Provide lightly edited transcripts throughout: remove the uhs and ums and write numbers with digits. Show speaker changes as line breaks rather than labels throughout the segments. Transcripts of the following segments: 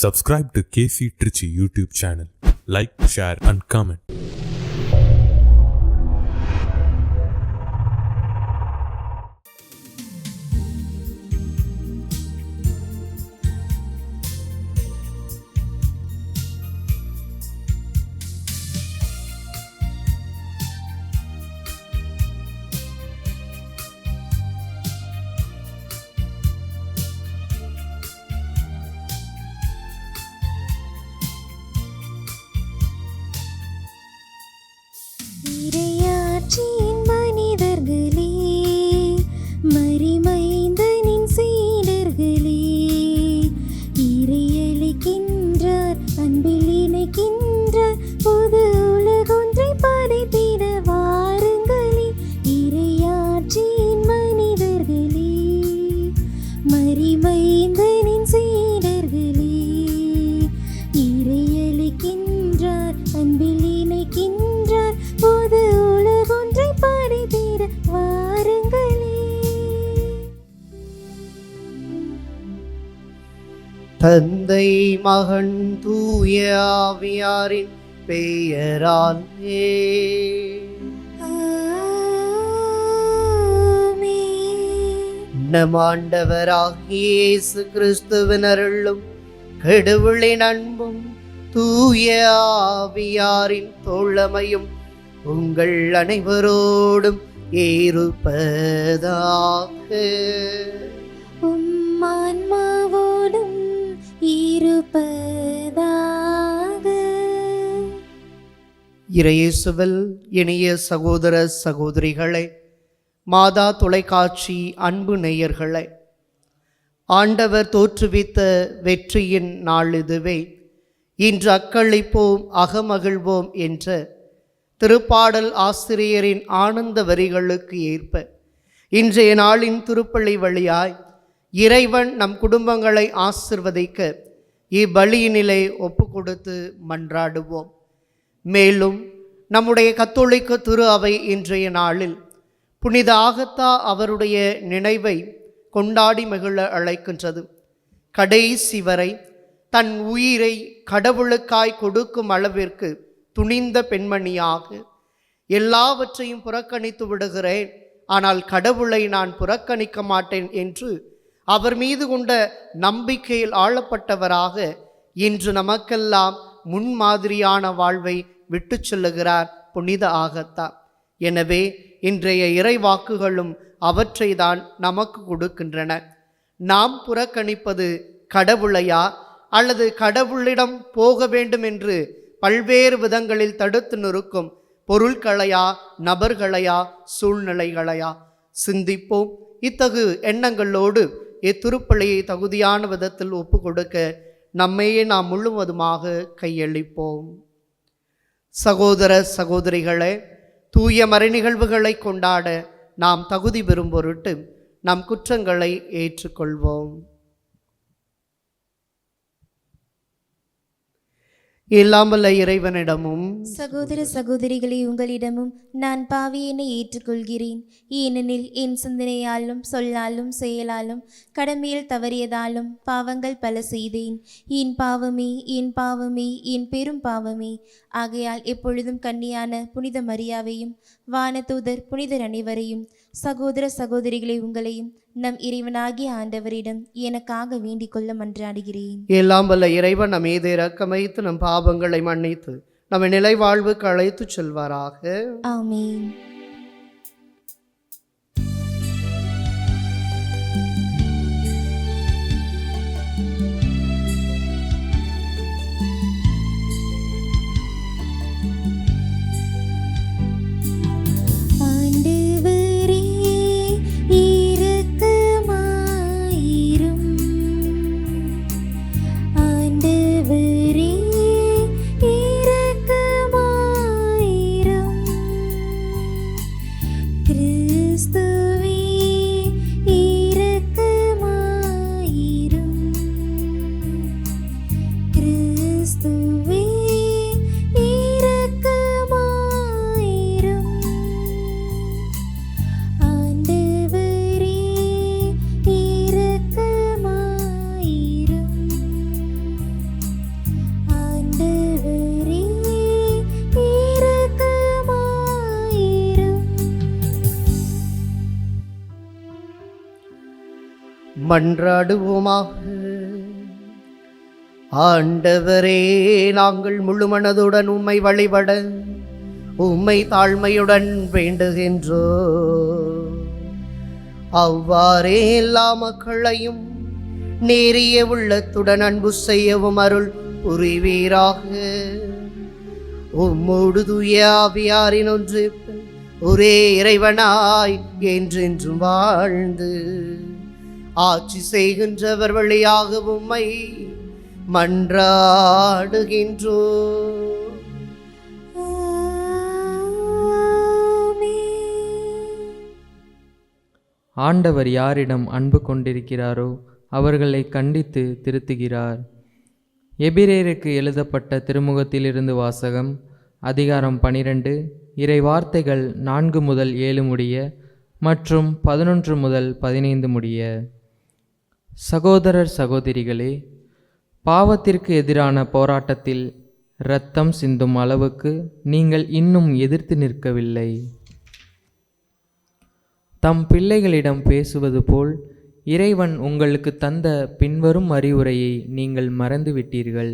Subscribe to KC Trichy YouTube channel. Like, share and comment.
இறையாட்சியின் மனிதர்களே, மரிமைந்தனின் சீடர்களே, இறையளிக்கின்றார், அன்பில் இணைக்கின்றார், புது உலகொன்றை படைத்திட வாருங்களே. இறையாட்சியின் மனிதர்களே, மரிமைந்தனின் சீடர்களே, இறையளிக்கின்றார், அன்பில் இணைக்கின்றார், புது உலகொன்றை படைத்திட வாருங்களே.
தந்தை மகன் தூய ஆவியாரின் பெயராலே நம் ஆண்டவராகிய இயேசு கிறிஸ்துவின் அருளும் கடவுளின் அன்பும் தூய ஆவியாரின் தோழமையும் உங்கள் அனைவரோடும் இருப்பதாக.
ஆன்மாவோடும் இருப்பதாக.
இறையேசுவில் இனிய சகோதர சகோதரிகளே, மாதா தொலைக்காட்சி அன்பு நேயர்களே, ஆண்டவர் தோற்றுவித்த வெற்றியின் நாள் இதுவே. இன்று அக்களிப்போம் அகமகிழ்வோம் என்ற திருப்பாடல் ஆசிரியரின் ஆனந்த வரிகளுக்கு ஏற்ப இன்றைய நாளின் திருப்பலி வழியாய் இறைவன் நம் குடும்பங்களை ஆசிர்வதிக்க இப்பலியினிலே ஒப்பு கொடுத்து மன்றாடுவோம். மேலும் நம்முடைய கத்தோலிக்க திரு அவை இன்றைய நாளில் புனித ஆகத்தா அவருடைய நினைவை கொண்டாடி மகிழ அழைக்கின்றது. கடைசி வரை தன் உயிரை கடவுளுக்காய் கொடுக்கும் அளவிற்கு துணிந்த பெண்மணியாக, எல்லாவற்றையும் புறக்கணித்து விடுகிறேன், ஆனால் கடவுளை நான் புறக்கணிக்க மாட்டேன் என்று அவர் மீது கொண்ட நம்பிக்கையில் ஆளப்பட்டவராக இன்று நமக்கெல்லாம் முன்மாதிரியான வாழ்வை விட்டு செல்லுகிறார் புனித ஆகத்தா. எனவே இன்றைய இறைவாக்குகளும் அவற்றை தான் நமக்கு கொடுக்கின்றன. நாம் புறக்கணிப்பது கடவுளையா அல்லது கடவுளிடம் போக வேண்டும் என்று பல்வேறு விதங்களில் தடுத்து நிற்கும் பொருட்களையா, நபர்களையா, சூழ்நிலைகளையா? சிந்திப்போம். இத்தகு எண்ணங்களோடு இத்திருப்பலியை தகுதியான விதத்தில் ஒப்பு கொடுக்க நம்மையே நாம் முழுவதுமாக கையளிப்போம். சகோதர சகோதரிகளே, தூய மறை நிகழ்வுகளை கொண்டாட நாம் தகுதி பெறும் பொருட்டு நம் குற்றங்களை ஏற்றுக்கொள்வோம். இல்லாமல்ல இறைவனிடமும்
சகோதர சகோதரிகளே, உங்களிடமும் நான் பாவியனை ஏற்றுக்கொள்கிறேன். ஏனெனில் என் சிந்தனையாலும் சொல்லாலும் செயலாலும் கடமையில் தவறியதாலும் பாவங்கள் பல செய்தேன். என் பாவமே, என் பாவமே, என் பெரும் பாவமே. ஆகையால் எப்பொழுதும் கன்னியான புனித மரியாவையும் வானதூதர் புனிதர் அனைவரையும், சகோதர சகோதரிகளை உங்களையும் நம் இறைவனாகிய ஆண்டவரிடம் எனக்காக வேண்டிக் கொள்ள மன்றாடுகிறேன்.
எல்லாம் வல்ல இறைவன் நம் மீது இரக்கமைத்து நம் பாவங்களை மன்னித்து நம்ம நிலை வாழ்வுக்கு அழைத்து செல்வாராக.
ஆமென்.
மன்றாடுவோமாக. ஆண்டவரே, நாங்கள் முழு மனதுடன் உம்மை வழிபட உம்மை தாழ்மையுடன் வேண்டுகின்றோ. அவ்வாறே எல்லா மக்களையும் நேரிய உள்ளத்துடன் அன்பு செய்யவும் அருள் புரிவீராக. உம்மோடு தூய ஆவியாரின் ஒன்று ஒரே இறைவனாய் என்றென்றும் வாழ்ந்து ஆட்சி செய்கின்றவர் வழியாக உம்மை மன்றாடுகின்றோ.
ஆண்டவர் யாரிடம் அன்பு கொண்டிருக்கிறாரோ அவர்களை கண்டித்து திருத்துகிறார். எபிரேயருக்கு எழுதப்பட்ட திருமுகத்திலிருந்து வாசகம். அதிகாரம் 12, இறை வார்த்தைகள் 4 முதல் 7 முடிய மற்றும் 11 முதல் 15 முடிய. சகோதரர் சகோதரிகளே, பாவத்திற்கு எதிரான போராட்டத்தில் இரத்தம் சிந்தும் அளவுக்கு நீங்கள் இன்னும் எதிர்த்து நிற்கவில்லை. தம் பிள்ளைகளிடம் பேசுவது போல் இறைவன் உங்களுக்கு தந்த பின்வரும் அறிவுரையை நீங்கள் மறந்துவிட்டீர்கள்.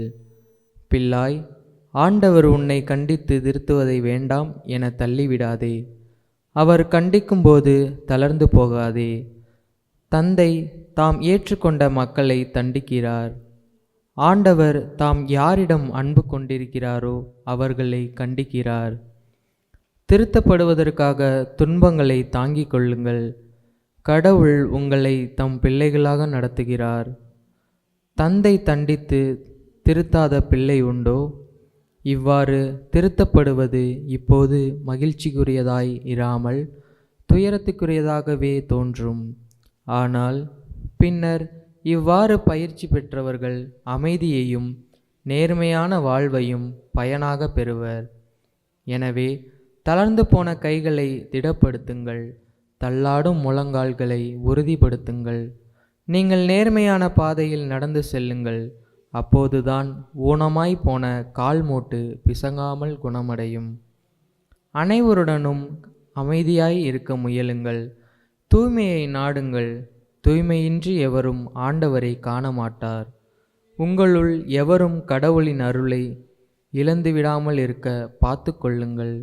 பிள்ளாய், ஆண்டவர் உன்னை கண்டித்து திருத்துவதை வேண்டாம் என தள்ளிவிடாதே. அவர் கண்டிக்கும்போது தளர்ந்து போகாதே. தந்தை தாம் ஏற்றுக்கொண்ட மக்களை தண்டிக்கிறார். ஆண்டவர் தாம் யாரிடம் அன்பு கொண்டிருக்கிறாரோ அவர்களை கண்டிக்கிறார். திருத்தப்படுவதற்காக துன்பங்களை தாங்கிக் கொள்ளுங்கள். கடவுள் உங்களை தம் பிள்ளைகளாக நடத்துகிறார். தந்தை தண்டித்து திருத்தாத பிள்ளை உண்டோ? இவ்வாறு திருத்தப்படுவது இப்போது மகிழ்ச்சிக்குரியதாய் இராமல் துயரத்துக்குரியதாகவே தோன்றும். ஆனால் பின்னர் இவ்வாறு பயிற்சி பெற்றவர்கள் அமைதியையும் நேர்மையான வாழ்வையும் பயனாக பெறுவர். எனவே தளர்ந்து போன கைகளை திடப்படுத்துங்கள், தள்ளாடும் முழங்கால்களை உறுதிப்படுத்துங்கள். நீங்கள் நேர்மையான பாதையில் நடந்து செல்லுங்கள். அப்போதுதான் ஊனமாய் போன கால் மூட்டு பிசங்காமல் குணமடையும். அனைவருடனும் அமைதியாய் இருக்க முயலுங்கள். தூய்மையை நாடுங்கள். தூய்மையின்றி எவரும் ஆண்டவரை காண மாட்டார். உங்களுள் எவரும் கடவுளின் அருளை இழந்துவிடாமல் இருக்க பார்த்து கொள்ளுங்கள்.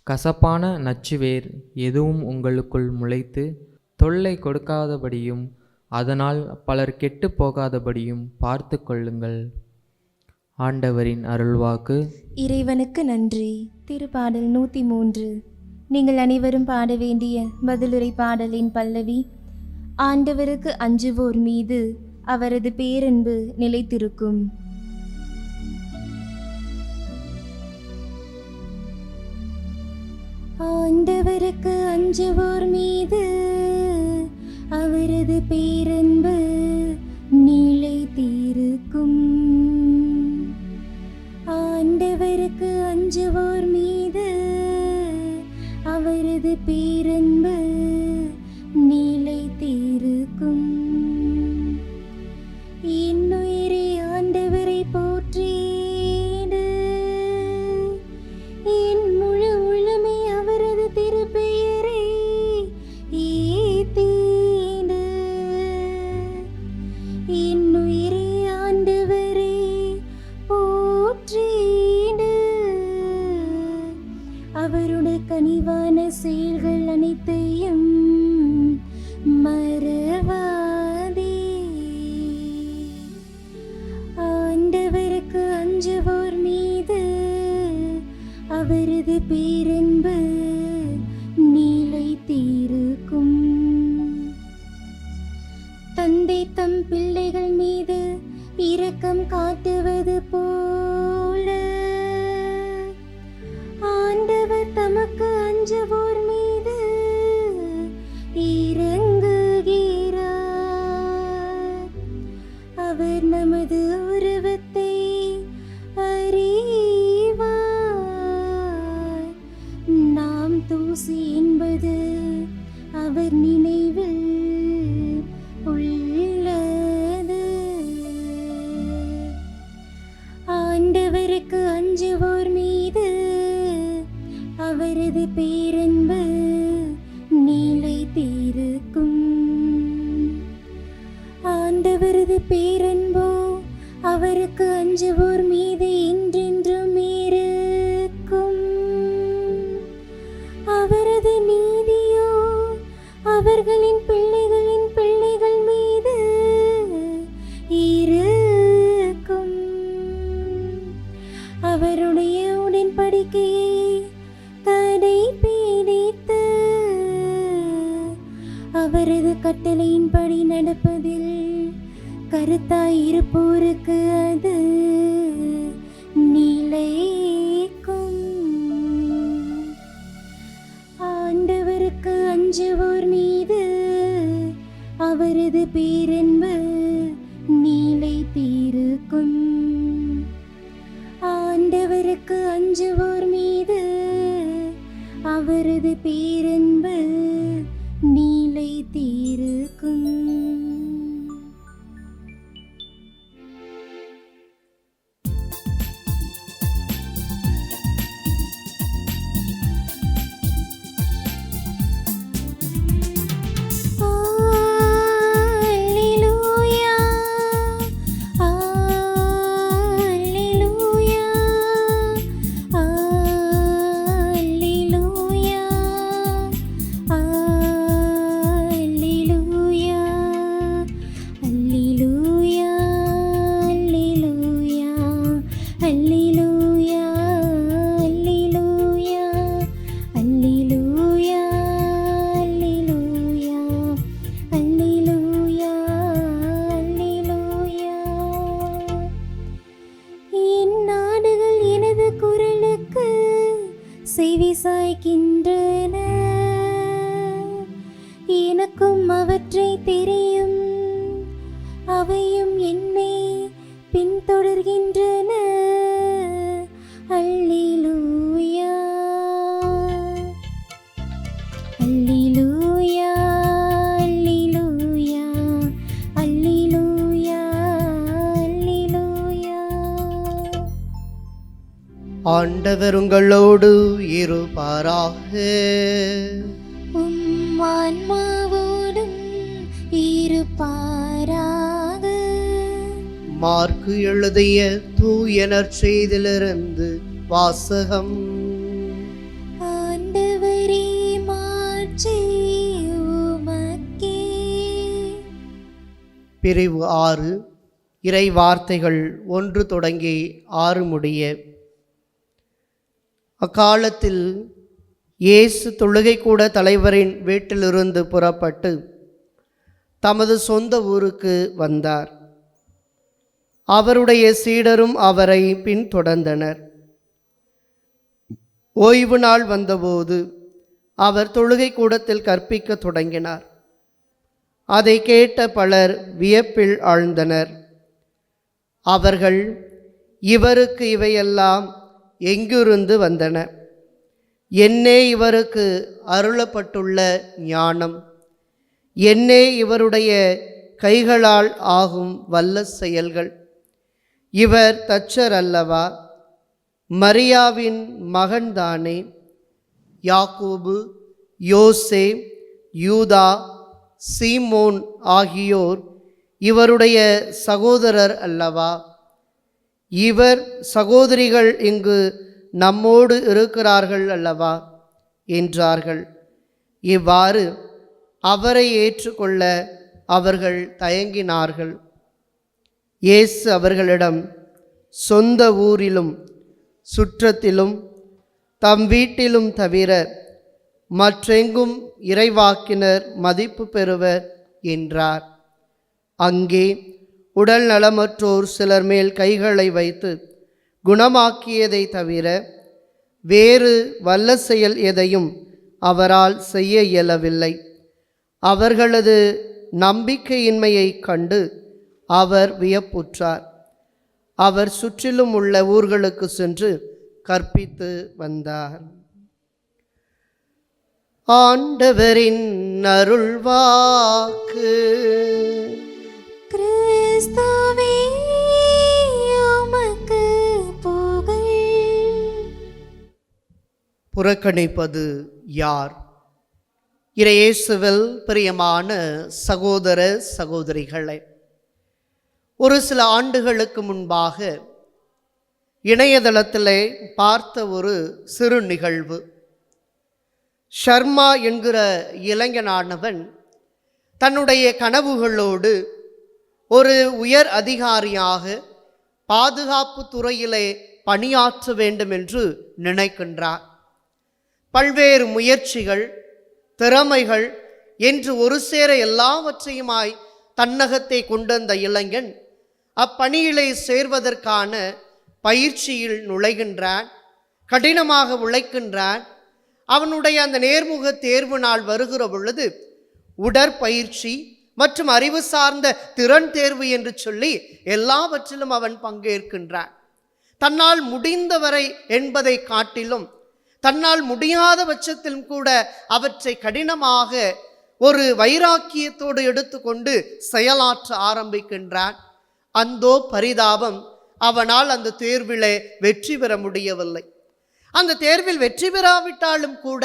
கசப்பான நச்சுவேர் எதுவும் உங்களுக்குள் முளைத்து தொல்லை கொடுக்காதபடியும் அதனால் பலர் கெட்டு போகாதபடியும் பார்த்து கொள்ளுங்கள். ஆண்டவரின் அருள்வாக்கு.
இறைவனுக்கு நன்றி. திருப்பாடல் 103. நீங்கள் அனைவரும் பாட வேண்டிய பதிலுரை பாடலின் பல்லவி. ஆண்டவருக்கு அஞ்சுவோர் மீது அவரது பேரன்பு நிலைத்திருக்கும். ஆண்டவருக்கு அஞ்சுவோர் மீது அவரது பேரன்பு நிலைத்திருக்கும். ஆண்டவருக்கு அஞ்சுவோர் மீது அவரது பேரன்பு நிலைத்திருக்கும். இன்னுயிரே ஆண்டவரை போற்றிடு, என் முழு உள்ளமே அவரது திருப்பெயரை ஏத்திடு. இன்னுயிரே ஆண்டவரை போற்றிடு, அவருடைய கனிவான செயல்கள் அனைத்தையும் மறவாதே. ஆண்டவருக்கு அஞ்சுவோர் மீது அவரது பேரன்பு நிலைத்திருக்கும். தந்தை தம் பிள்ளைகள் மீது இரக்கம் காட்டுவது போல ஆண்டவர் தமக்கு அஞ்சுவோர் மீது இரங்குகிறார். அவர் நமது உருவத்தை அறிவார். நாம் தூசி என்பது அவர் நினைவில் உள்ளது. ஆண்டவருக்கு அஞ்சுவோர் மீது அவரது பேரன்பு நிலைத்திருக்கும். அவருக்கு அஞ்சுவோர் மீது என்றென்றும் இருக்கும். அவரது நீதியோ அவர்களின் பிள்ளைகளின் பிள்ளைகள் மீது இருக்கும். அவருடைய உடன்படிக்கையை கடைபிடித்து அவரது கட்டளையின்படி நடப்பதில் கருத்தாயிருப்போருக்கு அது நிலைக்கும். ஆண்டவருக்கு அஞ்சுவோர் மீது அவரது பேரன்பு நிலைத்திருக்கும். ஆண்டவருக்கு அஞ்சுவோர் மீது அவரது பேரன்பு நிலைத்திருக்கும். செவிசாய்க்கின்றன, எனக்கும் அவற்றை தெரியும். அவையும் என்னை பின்தொடர்கின்றன. அல்லேலூயா, அல்லேலூயா, அல்லேலூயா, அல்லேலூயா, அல்லேலூயா.
ஆண்டவர் உங்களோடு இருப்பாராக.
உம் ஆன்மாவோடும் இருப்பாராக.
மார்க்கு எழுதிய தூய நற்செய்தியிலிருந்து வாசகம்.
ஆண்டவரே, மாட்சி உமக்கே.
பிரிவு 6, இறை வார்த்தைகள் 1 தொடங்கி 6 முடிய. அக்காலத்தில் இயேசு தொழுகைக்கூட தலைவரின் வீட்டிலிருந்து புறப்பட்டு தமது சொந்த ஊருக்கு வந்தார். அவருடைய சீடரும் அவரை பின்தொடர்ந்தனர். ஓய்வு நாள் வந்தபோது அவர் தொழுகைக்கூடத்தில் கற்பிக்க தொடங்கினார். அதை கேட்ட பலர் வியப்பில் ஆழ்ந்தனர். அவர்கள், இவருக்கு இவையெல்லாம் எங்கிருந்து வந்தன? என்னே இவருக்கு அருளப்பட்டுள்ள ஞானம்? என்னே இவருடைய கைகளால் ஆகும் வல்ல செயல்கள்? இவர் தச்சர் அல்லவா? மரியாவின் மகன்தானே? யாக்கோபு, யோசே, யூதா, சீமோன் ஆகியோர் இவருடைய சகோதரர் அல்லவா? இவர் சகோதரிகள் இங்கு நம்மோடு இருக்கிறார்கள் அல்லவா என்றார்கள். இவ்வாறு அவரை ஏற்றுக்கொள்ள அவர்கள் தயங்கினார்கள். இயேசு அவர்களிடம், சொந்த ஊரிலும் சுற்றத்திலும் தம் வீட்டிலும் தவிர மற்றெங்கும் இறைவாக்கினர் மதிப்பு பெறுவர் என்றார். அங்கே உடல் நலமற்றோர் சிலர் மேல் கைகளை வைத்து குணமாக்கியதை தவிர வேறு வல்ல செயல் எதையும் அவரால் செய்ய இயலவில்லை. அவர்களது நம்பிக்கையின்மையை கண்டு அவர் வியப்புற்றார். அவர் சுற்றிலும் உள்ள ஊர்களுக்கு சென்று கற்பித்து வந்தார். ஆண்டவரின் அருள்வாக்கு.
கிறிஸ்துவே, உமக்கு புகழ்.
புறக்கணிப்பது யார்? இயேசுவில் பிரியமான சகோதர சகோதரிகளே, ஒரு சில ஆண்டுகளுக்கு முன்பாக இணையதளத்திலே பார்த்த ஒரு சிறு நிகழ்வு. ஷர்மா என்கிற இளைஞனானவன் தன்னுடைய கனவுகளோடு ஒரு உயர் அதிகாரியாக பாதுகாப்பு துறையிலே பணியாற்ற வேண்டும் என்று நினைக்கின்றார். பல்வேறு முயற்சிகள், திறமைகள் என்று ஒரு சேர எல்லாவற்றையுமாய் தன்னகத்தை கொண்ட இளைஞன் அப்பணியிலே சேர்வதற்கான பயிற்சியில் நுழைகின்றான். கடினமாக உழைக்கின்றான். அவனுடைய அந்த நேர்முக தேர்வு நாள் வருகிற பொழுது உடற்பயிற்சி மற்றும் அறிவு சார்ந்த திறன் தேர்வு என்று சொல்லி எல்லாவற்றிலும் அவன் பங்கேற்கின்றான். தன்னால் முடிந்தவரை என்பதை காட்டிலும் தன்னால் முடியாத பட்சத்திலும் கூட அவற்றை கடினமாக ஒரு வைராக்கியத்தோடு எடுத்துக்கொண்டு செயலாற்ற ஆரம்பிக்கின்றான். அந்தோ பரிதாபம், அவனால் அந்த தேர்விலே வெற்றி பெற முடியவில்லை. அந்த தேர்வில் வெற்றி பெறாவிட்டாலும் கூட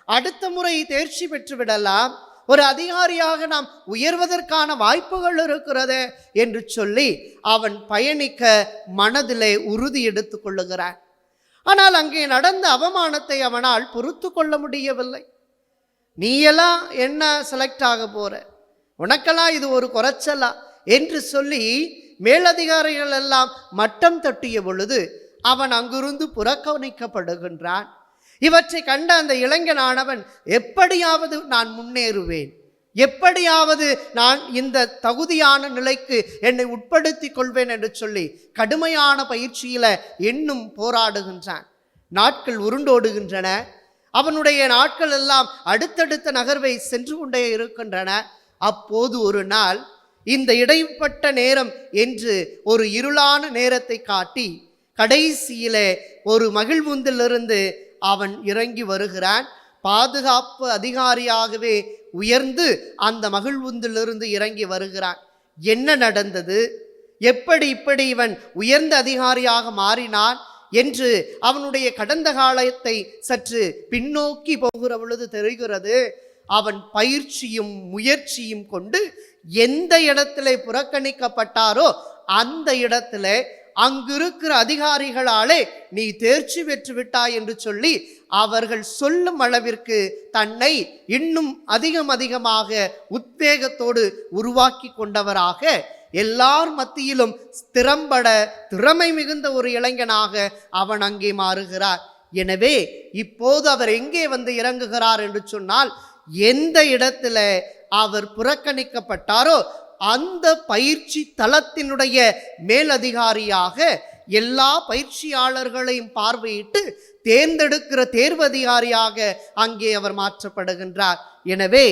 அடுத்த முறை தேர்ச்சி பெற்றுவிடலாம், ஒரு அதிகாரியாக நாம் உயர்வதற்கான வாய்ப்புகள் இருக்கிறது என்று சொல்லி அவன் பயணிக்க மனதிலே உறுதி எடுத்து கொள்ளுகிறான். ஆனால் அங்கே நடந்த அவமானத்தை அவனால் பொறுத்து கொள்ள முடியவில்லை. நீயெல்லாம் என்ன செலக்ட் ஆக போற, உனக்கெல்லாம் இது ஒரு குறைச்சலா என்று சொல்லி மேலதிகாரிகள் எல்லாம் மட்டம் தட்டிய பொழுது அவன் அங்கிருந்து புறக்கணிக்கப்படுகின்றான். இவற்றை கண்ட அந்த இளைஞனானவன் எப்படியாவது நான் முன்னேறுவேன், எப்படியாவது நான் இந்த தகுதியான நிலைக்கு என்னை உட்படுத்தி கொள்வேன் என்று சொல்லி கடுமையான பயிற்சியில இன்னும் போராடுகின்றான். நாட்கள் உருண்டோடுகின்றன. அவனுடைய நாட்கள் எல்லாம் அடுத்தடுத்த நகர்வை சென்று கொண்டே இருக்கின்றன. அப்போது ஒரு நாள் இந்த இடைப்பட்ட நேரம் என்று ஒரு இருளான நேரத்தை காட்டி கடைசியிலே ஒரு மகிழ்வுந்திலிருந்து அவன் இறங்கி வருகிறான். பாதுகாப்பு அதிகாரியாகவே உயர்ந்து அந்த மகிழ்வுந்திலிருந்து இறங்கி வருகிறான். என்ன நடந்தது, எப்படி இப்படி இவன் உயர்ந்த அதிகாரியாக மாறினான் என்று அவனுடைய கடந்த காலத்தை சற்று பின்னோக்கி போகிற பொழுது தெரிகிறது. அவன் பயிற்சியும் முயற்சியும் கொண்டு எந்த இடத்திலே புறக்கணிக்கப்பட்டாரோ அந்த இடத்திலே அங்கிருக்கிற அதிகாரிகளாலே நீ தேர்ச்சி பெற்று விட்டாய் என்று சொல்லி அவர்கள் சொல்லும் அளவிற்கு தன்னை இன்னும் அதிகமாக உத்வேகத்தோடு உருவாக்கி கொண்டவராக எல்லார் மத்தியிலும் திறம்பட திறமை மிகுந்த ஒரு இளைஞனாக அவன் அங்கே மாறுகிறார். எனவே இப்போது அவர் எங்கே வந்து இறங்குகிறார் என்று சொன்னால், எந்த இடத்துல அவர் புறக்கணிக்கப்பட்டாரோ அந்த பயிற்சி தளத்தினுடைய மேலதிகாரியாக எல்லா பயிற்சியாளர்களையும் பார்வையிட்டு தேர்ந்தெடுக்கிற தேர்வதிகாரியாக அங்கே அவர் மாற்றப்படுகின்றார். எனவே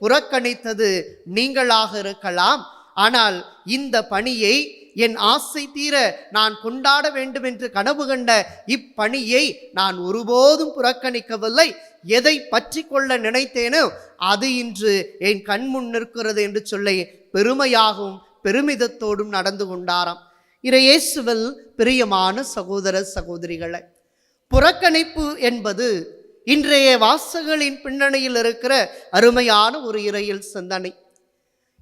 புறக்கணித்தது நீங்களாக இருக்கலாம், ஆனால் இந்த பணியை என் ஆசை தீர நான் கொண்டாட வேண்டும் என்று கனவு கண்ட இப்பணியை நான் ஒருபோதும் புறக்கணிக்கவில்லை. எதை பற்றி கொள்ள நினைத்தேனோ அது இன்று என் கண்முன் நிற்கிறது என்று சொல்லி பெருமையாகவும் பெருமிதத்தோடும் நடந்து கொண்டாராம். இயேசுவில் பிரியமான சகோதர சகோதரிகளை, புறக்கணிப்பு என்பது இன்றைய வாசகங்களின் பின்னணியில் இருக்கிற அருமையான ஒரு இறையியல் சிந்தனை.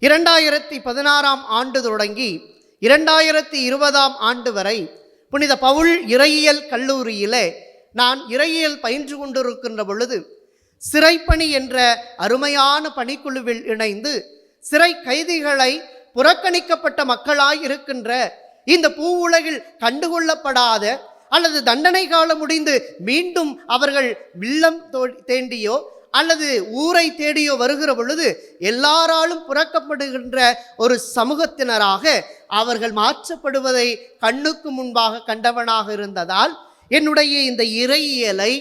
2016 ஆண்டு தொடங்கி 2020 ஆண்டு வரை புனித பவுல் இறையியல் கல்லூரியிலே நான் இறையியல் பயின்று கொண்டிருக்கின்ற பொழுது சிறைப்பணி என்ற அருமையான பணிக்குழுவில் இணைந்து சிறை கைதிகளை புறக்கணிக்கப்பட்ட மக்களாய் இருக்கின்ற இந்த பூவுலகில் கண்டுகொள்ளப்படாத அல்லது தண்டனை காலம் முடிந்து மீண்டும் அவர்கள் இல்லம் தேண்டியோ அல்லது ஊரை தேடியோ வருகிற பொழுது எல்லாராலும் புறக்கப்படுகின்ற ஒரு சமூகத்தினராக அவர்கள் மாற்றப்படுவதை கண்ணுக்கு முன்பாக கண்டவனாக இருந்ததால் என்னுடைய இந்த இறையியலை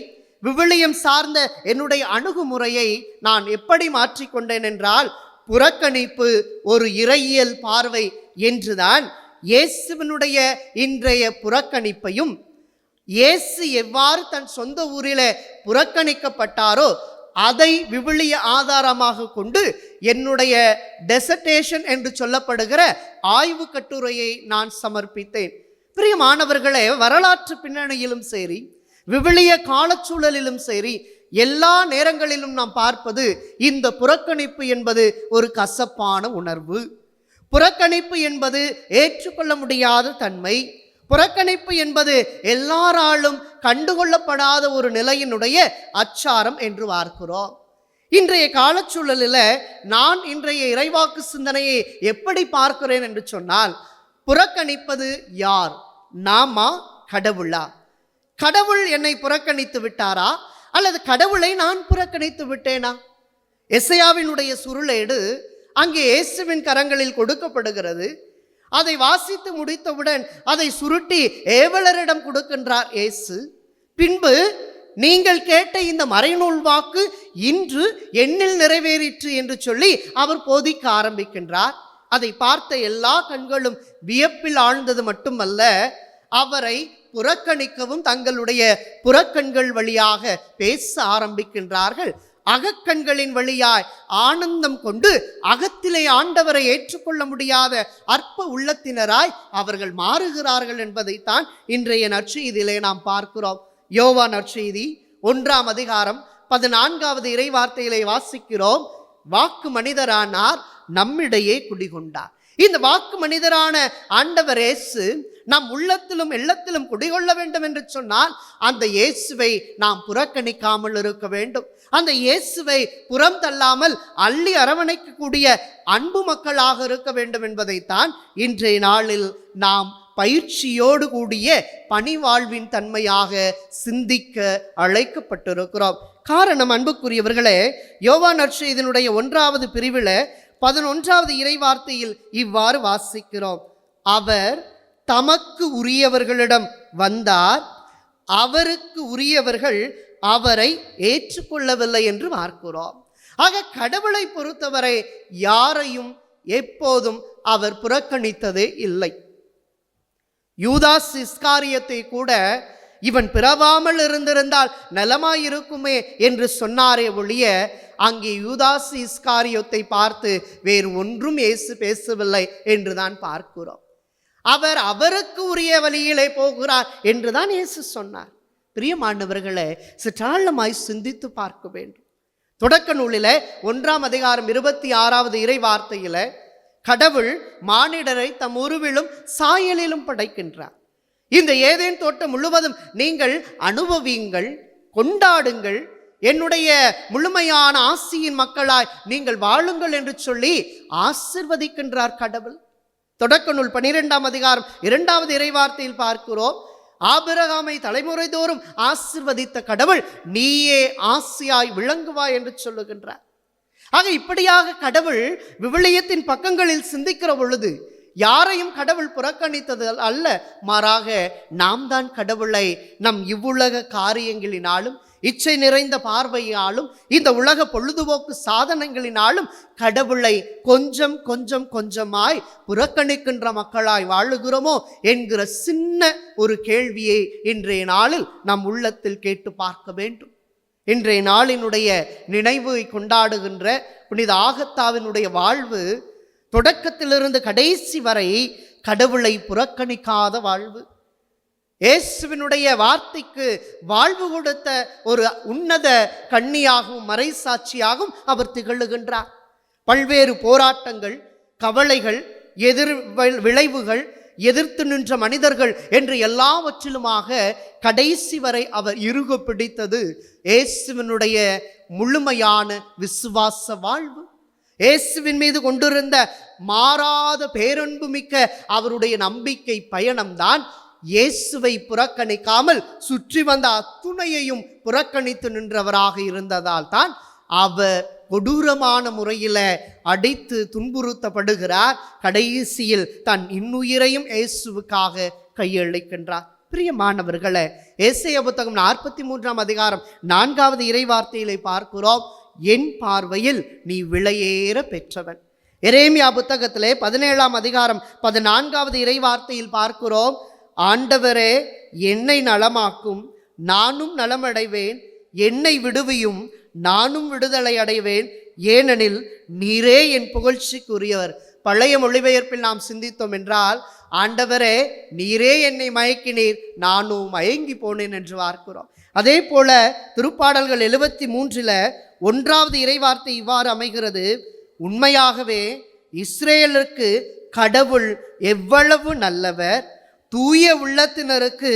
விவிலியம் சார்ந்த என்னுடைய அணுகுமுறையை நான் எப்படி மாற்றிக்கொண்டேன் என்றால், புறக்கணிப்பு ஒரு இறையியல் பார்வை என்றுதான் இயேசுவினுடைய இன்றைய புறக்கணிப்பையும் இயேசு எவ்வாறு தன் சொந்த ஊரிலே புறக்கணிக்கப்பட்டாரோ அதை விவிலிய ஆதாரமாக கொண்டு என்னுடைய டெசர்டேஷன் என்று சொல்லப்படுகிற ஆய்வு கட்டுரையை நான் சமர்ப்பித்தேன். பிரியமானவர்களே, வரலாற்று பின்னணியிலும் சரி விவிலிய காலச்சூழலிலும் சரி எல்லா நேரங்களிலும் நாம் பார்ப்பது இந்த புறக்கணிப்பு என்பது ஒரு கசப்பான உணர்வு. புறக்கணிப்பு என்பது ஏற்றுக்கொள்ள முடியாத தன்மை. புறக்கணிப்பு என்பது எல்லாராலும் கண்டுகொள்ளப்படாத ஒரு நிலையினுடைய அச்சாரம் என்று பார்க்கிறோம். இன்றைய காலச்சூழலில் நான் இன்றைய இறைவாக்கு சிந்தனையை எப்படி பார்க்கிறேன் என்று சொன்னால், புறக்கணிப்பது யார்? நாமா, கடவுளா? கடவுள் என்னை புறக்கணித்து விட்டாரா அல்லது கடவுளை நான் புறக்கணித்து விட்டேனா? எசையாவினுடைய சுருளேடு அங்கே இயேசுவின் கரங்களில் கொடுக்கப்படுகிறது. அதை வாசித்து முடித்தவுடன் அதை சுருட்டி ஏவலரிடம் கொடுக்கின்றார் இயேசு. பின்பு, நீங்கள் கேட்ட இந்த மறைநூல் வாக்கு இன்று என்னில் நிறைவேறிற்று என்று சொல்லி அவர் போதிக்க ஆரம்பிக்கின்றார். அதை பார்த்த எல்லா கண்களும் வியப்பில் ஆழ்ந்தது மட்டுமல்ல, அவரை புறக்கணிக்கவும் தங்களுடைய புறக்கண்கள் வழியாக பேச ஆரம்பிக்கின்றார்கள். அகக்கண்களின் வழியாய் ஆனந்தம் கொண்டு அகத்திலே ஆண்டவரை ஏற்றுக்கொள்ள முடியாத அற்ப உள்ளத்தினராய் அவர்கள் மாறுகிறார்கள் என்பதைத்தான் இன்றைய நற்செய்தியிலே நாம் பார்க்கிறோம். யோவான் நற்செய்தி 1ஆம் அதிகாரம் 14வது இறைவார்த்தையிலே வாசிக்கிறோம், வாக்கு மனிதரானார், நம்மிடையே குடிகொண்டார். இந்த வாக்கு மனிதரான ஆண்டவர் இயேசு நம் உள்ளத்திலும் எண்ணத்திலும் குடிகொள்ள வேண்டும் என்று சொன்னால் அந்த இயேசுவை நாம் புறக்கணிக்காமல் இருக்க வேண்டும். அந்த இயேசுவை புறம் தள்ளாமல் அள்ளி அரவணைக்கக்கூடிய அன்பு மக்களாக இருக்க வேண்டும் என்பதைத்தான் இன்றைய நாளில் நாம் பயிற்சியோடு கூடிய பணிவாழ்வின் தன்மையாக சிந்திக்க அழைக்கப்பட்டிருக்கிறோம். காரணம், அன்புக்குரியவர்களே, யோவான் நற்செய்தியினுடைய 1வது பிரிவில் 11வது இறைவார்த்தையில் இவ்வாறு வாசிக்கிறோம், அவர் தமக்கு உரியவர்களிடம் வந்தார், அவருக்கு உரியவர்கள் அவரை ஏற்றுக்கொள்ளவில்லை என்று பார்க்கிறோம். ஆக கடவுளை பொறுத்தவரை யாரையும் எப்போதும் அவர் புறக்கணித்ததே இல்லை. யூதாஸ் இஸ்காரியத்தை கூட இவன் பிறவாமல் இருந்திருந்தால் நலமாயிருக்குமே என்று சொன்னாரே ஒழிய, அங்கே யூதாஸ் இஸ்காரியத்தை பார்த்து வேறு ஒன்றும் இயேசு பேசவில்லை என்றுதான் பார்க்கிறோம். அவர் அவருக்கு உரிய வழியிலே போகிறார் என்றுதான் இயேசு சொன்னார். பிரியமானவர்களே, சற்றாழமாய் சிந்தித்து பார்க்க வேண்டும். தொடக்க நூலில் 1ஆம் அதிகாரம் 26வது இறை வார்த்தையில கடவுள் மானிடரை தம் உருவிலும் சாயலிலும் படைக்கின்றார். இந்த ஏதேன் தோட்டம் முழுவதும் நீங்கள் அனுபவியுங்கள், கொண்டாடுங்கள், என்னுடைய முழுமையான ஆசியின் மக்களாய் நீங்கள் வாழுங்கள் என்று சொல்லி ஆசிர்வதிக்கின்றார் கடவுள். தொடக்க நூல் 12ஆம் அதிகாரம் 2வது இறைவார்த்தையில் பார்க்கிறோம், ஆபிரகாமை தலைமுறை தோறும் ஆசிர்வதித்த கடவுள் நீயே ஆசியாய் விளங்குவாய் என்று சொல்லுகின்றார். ஆக இப்படியாக கடவுள் விவிலியத்தின் பக்கங்களில் சிந்திக்கிற பொழுது யாரையும் கடவுள் புறக்கணித்தது அல்ல, மாறாக நாம் தான் கடவுளை நம் இவ்வுலக காரியங்களினாலும் இச்சை நிறைந்த பார்வையாலும் இந்த உலக பொழுதுபோக்கு சாதனங்களினாலும் கடவுளை கொஞ்சம் கொஞ்சம் கொஞ்சமாய் புறக்கணிக்கின்ற மக்களாய் வாழுகிறோமோ என்கிற சின்ன ஒரு கேள்வியை இன்றைய நாளில் நம் உள்ளத்தில் கேட்டு பார்க்க வேண்டும். இன்றைய நாளினுடைய நினைவை கொண்டாடுகின்ற புனித ஆகத்தாவினுடைய வாழ்வு தொடக்கத்திலிருந்து கடைசி வரை கடவுளை புறக்கணிக்காத வாழ்வு. இயேசுவினுடைய வார்த்தைக்கு வாழ்வு கொடுத்த ஒரு உன்னத கன்னியாகவும் மறைசாட்சியாகவும் அவர் திகழுகின்றார். பல்வேறு போராட்டங்கள், கவலைகள், எதிர் விளைவுகள், எதிர்த்து நின்ற மனிதர்கள் என்று எல்லாவற்றிலுமாக கடைசி வரை அவர் இறுக பிடித்தது இயேசுவினுடைய முழுமையான விசுவாச வாழ்வு. இயேசுவின் மீது கொண்டிருந்த மாறாத பேரன்பு மிக்க அவருடைய நம்பிக்கை பயணம்தான் இயேசுவை புறக்கணிக்காமல் சுற்றி வந்த அத்துணையையும் புறக்கணித்து நின்றவராக இருந்ததால் தான் அவர் கொடூரமான முறையில் அடித்து துன்புறுத்தப்படுகிறார். கடைசியில் தன் இன்னுயிரையும் இயேசுவுக்காக கையளிக்கின்றார். பிரியமானவர்களே, ஏசாயா புத்தகம் 43ஆம் அதிகாரம் 4வது இறைவார்த்தையிலே பார்க்கிறோம், என் பார்வையில் நீ விலையேற பெற்றவன். எரேமியா புத்தகத்திலே 17ஆம் அதிகாரம் 14வது இறைவார்த்தையில் பார்க்கிறோம், ஆண்டவரே என்னை நலமாக்கும், நானும் நலமடைவேன், என்னை விடுவியும், நானும் விடுதலை அடைவேன், ஏனெனில் நீரே என் புகழ்ச்சிக்குரியவர். பழைய மொழிபெயர்ப்பில் நாம் சிந்தித்தோம் என்றால், ஆண்டவரே நீரே என்னை மயக்கினீர், நானும் மயங்கி போனேன் என்று பார்க்கிறோம். அதே போல திருப்பாடல்கள் 73 1வது இறைவார்த்தை இவ்வாறு அமைகிறது, உண்மையாகவே இஸ்ரேலுக்கு கடவுள் எவ்வளவு நல்லவர், தூய உள்ளத்தினருக்கு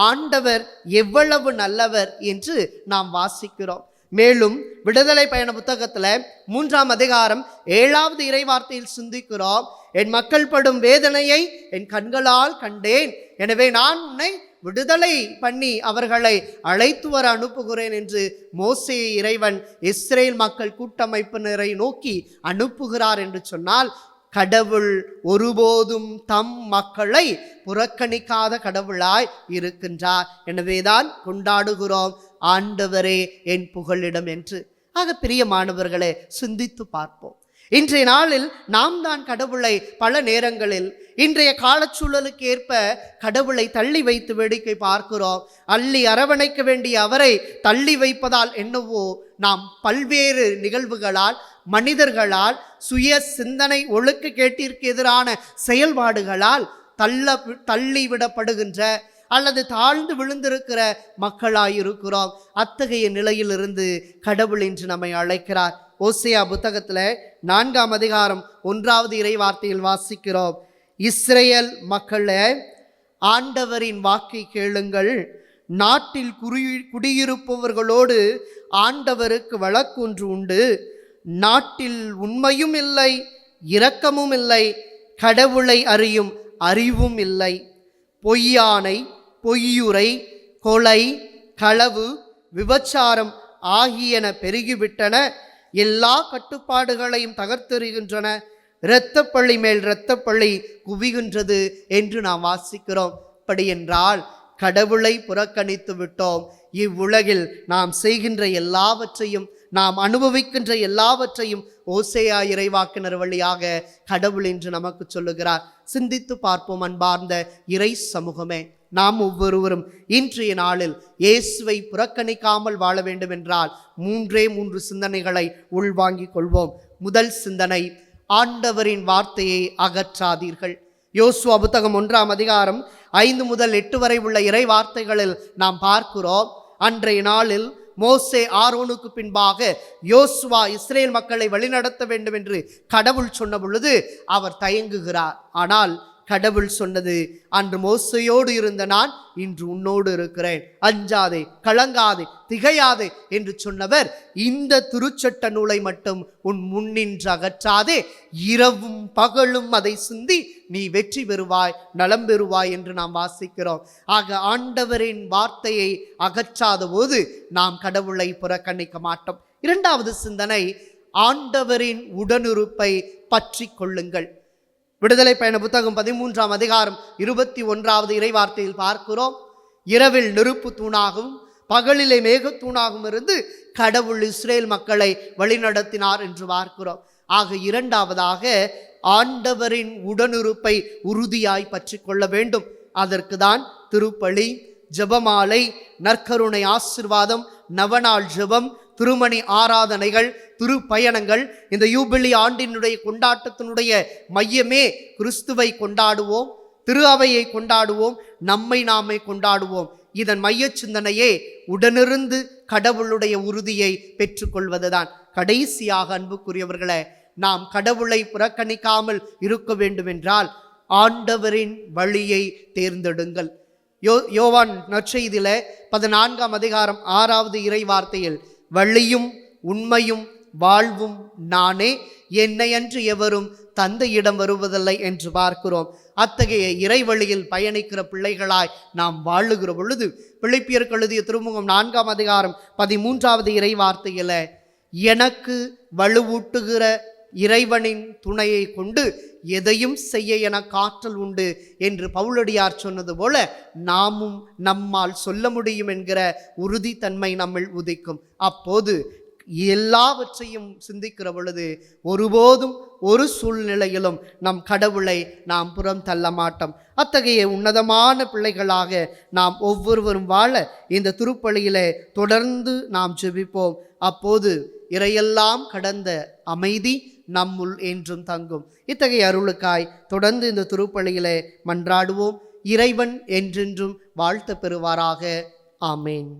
ஆண்டவர் எவ்வளவு நல்லவர் என்று நாம் வாசிக்கிறோம். மேலும் விடுதலை பயண புத்தகத்துல 3ஆம் அதிகாரம் 7வது இறைவார்த்தையில் சிந்திக்கிறோம். என் மக்கள் படும் வேதனையை என் கண்களால் கண்டேன், எனவே நான் உன்னை விடுதலை பண்ணி அவர்களை அழைத்து வர அனுப்புகிறேன் என்று மோசேயை இறைவன் இஸ்ரேல் மக்கள் கூட்டமைப்பினரை நோக்கி அனுப்புகிறார் என்று சொன்னால், கடவுள் ஒருபோதும் தம் மக்களை புறக்கணிக்காத கடவுளாய் இருக்கின்றார். எனவேதான் கொண்டாடுகிறோம் ஆண்டவரே என் புகலிடம் என்று. ஆக பிரியமானவர்களே, சிந்தித்து பார்ப்போம். இன்றைய நாளில் நாம் தான் கடவுளை பல நேரங்களில் இன்றைய காலச்சூழலுக்கு ஏற்ப கடவுளை தள்ளி வைத்து வேடிக்கை பார்க்கிறோம். அள்ளி அரவணைக்க வேண்டிய அவரை தள்ளி வைப்பதால் என்னவோ நாம் பல்வேறு நிகழ்வுகளால், மனிதர்களால், சுய சிந்தனை ஒழுக்க கேட்டிற்கு எதிரான செயல்பாடுகளால் தள்ளிவிடப்படுகின்ற அல்லது தாழ்ந்து விழுந்திருக்கிற மக்களாயிருக்கிறோம். அத்தகைய நிலையிலிருந்து கடவுள் இன்று நம்மை அழைக்கிறார். ஓசேயா புத்தகத்துல 4ஆம் அதிகாரம் 1வது இறைவார்த்தையில் வாசிக்கிறோம். இஸ்ரேல் மக்களே, ஆண்டவரின் வாக்கை கேளுங்கள். நாட்டில் குடியிருப்பவர்களோடு ஆண்டவருக்கு வழக்கொன்று உண்டு. நாட்டில் உண்மையும் இல்லை, இரக்கமும் இல்லை, கடவுளை அறியும் அறிவும் இல்லை. பொய்யானை, பொய்யுரை, கொலை, களவு, விபச்சாரம் ஆகியன பெருகிவிட்டன. எல்லா கட்டுப்பாடுகளையும் தகர்த்தெறிகின்றன. இரத்தப்பள்ளி மேல் இரத்தப்பள்ளி குவிகின்றது என்று நாம் வாசிக்கிறோம். அப்படி என்றால் கடவுளை புறக்கணித்து விட்டோம். இவ்வுலகில் நாம் செய்கின்ற எல்லாவற்றையும், நாம் அனுபவிக்கின்ற எல்லாவற்றையும் ஓசேயா இறைவாக்கினர் வழியாக கடவுள் என்று நமக்கு சொல்லுகிறார். சிந்தித்து பார்ப்போம் அன்பார்ந்த இறை சமூகமே. நாம் ஒவ்வொருவரும் இன்றைய நாளில் இயேசுவை புறக்கணிக்காமல் வாழ வேண்டும் என்றால் 3 சிந்தனைகளை உள்வாங்கிக் கொள்வோம். முதல் சிந்தனை, ஆண்டவரின் வார்த்தையை அகற்றாதீர்கள். யோசுவா புத்தகம் 1ஆம் அதிகாரம் 5 முதல் 8 வரை உள்ள இறை வார்த்தைகளில் நாம் பார்க்கிறோம். அன்றைய நாளில் மோசே ஆரோனுக்கு பின்பாக யோசுவா இஸ்ரேல் மக்களை வழிநடத்த வேண்டும் என்று கடவுள் சொன்ன பொழுது அவர் தயங்குகிறார். ஆனால் கடவுள் சொன்னது, அன்று மோசையோடு இருந்த நான் இன்று உன்னோடு இருக்கிறேன், அஞ்சாதே, கலங்காதே, திகையாதே என்று சொன்னவர் இந்த திருச்சட்ட நூலை மட்டும் உன் முன்னின்று அகற்றாதே, இரவும் பகலும் அதை சிந்தி நீ வெற்றி பெறுவாய், நலம் பெறுவாய் என்று நாம் வாசிக்கிறோம். ஆக ஆண்டவரின் வார்த்தையை அகற்றாத போது நாம் கடவுளை புறக்கணிக்க மாட்டோம். 2வது சிந்தனை, ஆண்டவரின் உடனிருப்பை பற்றி கொள்ளுங்கள். விடுதலை பயண புத்தகம் 13ஆம் அதிகாரம் 21வது இறைவார்த்தையில் பார்க்கிறோம். இரவில் நெருப்பு தூணாகவும் பகலிலே மேகத்தூணாகவும் இருந்து கடவுள் இஸ்ரேல் மக்களை வழிநடத்தினார் என்று பார்க்கிறோம். ஆக 2வதாக ஆண்டவரின் உடனிருப்பை உறுதியாய் பற்றி கொள்ள வேண்டும். அதற்கு தான் திருப்பலி, ஜெபமாலை, நற்கருணை ஆசீர்வாதம், நவநாள் ஜெபம், திருமணி ஆராதனைகள், திருப்பயணங்கள். இந்த யூபிலி ஆண்டினுடைய கொண்டாட்டத்தினுடைய மையமே கிறிஸ்துவை கொண்டாடுவோம், திரு அவையை கொண்டாடுவோம், நம்மை நாமே கொண்டாடுவோம். இதன் மைய சிந்தனையே உடனிருந்து கடவுளுடைய உறுதியை பெற்றுக்கொள்வதுதான். கடைசியாக அன்புக்குரியவர்களே, நாம் கடவுளை புறக்கணிக்காமல் இருக்க வேண்டும் என்றால் ஆண்டவரின் வழியை தேர்ந்தெடுங்கள். யோவான் நற்செய்தியில 14ஆம் அதிகாரம் 6வது இறை வார்த்தையில், வழியும் உண்மையும் வாழ்வும் நானே, என்னை அன்று எவரும் தந்தையிடம் வருவதில்லை என்று பார்க்கிறோம். அத்தகைய இறைவழியில் பயணிக்கிற பிள்ளைகளாய் நாம் வாழுகிற பொழுது பிலிப்பியருக்கு எழுதிய திருமுகம் 4ஆம் அதிகாரம் 13வது இறை வார்த்தையில, எனக்கு வலுவூட்டுகிற இறைவனின் துணையை கொண்டு எதையும் செய்ய எனக்கு ஆற்றல் உண்டு என்று பவுலடியார் சொன்னது போல நாமும் நம்மால் சொல்ல முடியும் என்கிற உறுதித்தன்மை நம்மில் உதிக்கும். அப்போது எல்லாவற்றையும் சிந்திக்கிற பொழுது ஒருபோதும் ஒரு சூழ்நிலையிலும் நம் கடவுளை நாம் புறம் தள்ள மாட்டோம். அத்தகைய உன்னதமான பிள்ளைகளாக நாம் ஒவ்வொருவரும் வாழ இந்த திருப்பலியிலே தொடர்ந்து நாம் ஜெபிப்போம். அப்போது இறையெல்லாம் கடந்த அமைதி நம்முள் என்றும் தங்கும். இத்தகைய அருளுக்காய் தொடர்ந்து இந்த திருப்பலியிலே மன்றாடுவோம். இறைவன் என்றென்றும் வாழ்த்து பெறுவாராக. ஆமேன்.